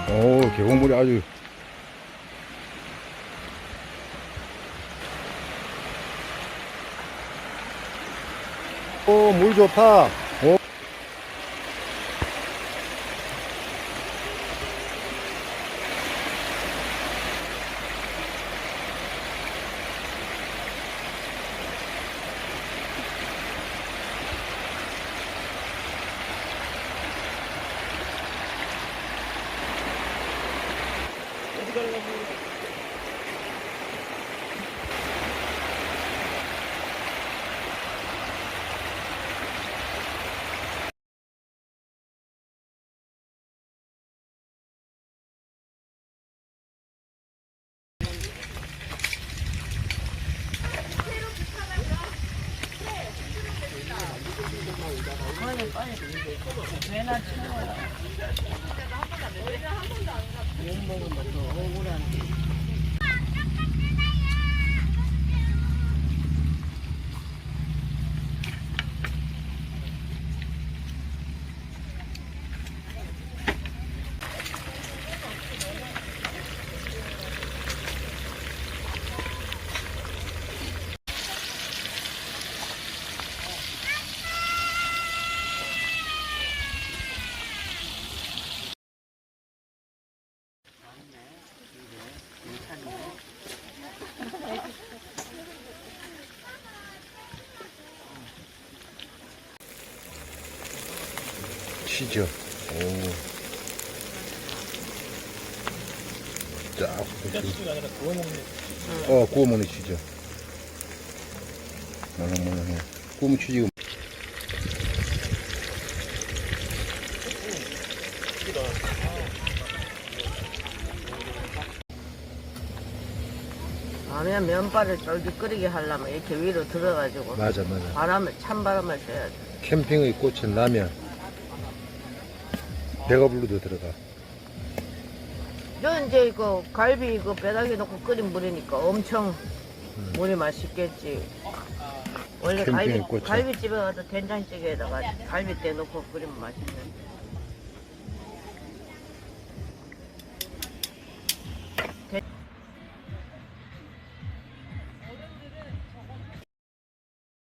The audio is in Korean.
오, 계곡물이 아주. 오, 물 좋다. 오. 치죠. 오. 쫙. 구워 먹는 치죠. 말랑말랑해. 구우면 치지. 라면 면발을 쫄깃거리게 하려면 이렇게 위로 들어가지고 맞아. 찬바람을 쐬야 돼. 캠핑의 꽃은 라면. 배가 불러도 들어가. 저 이제 이거 갈비 이거 배닥에 넣고 끓인 물이니까 엄청 물이 맛있겠지. 원래 캠핑의 꽃은. 갈비집에 가서 된장찌개에다가 갈비 떼 넣고 끓이면 맛있는데.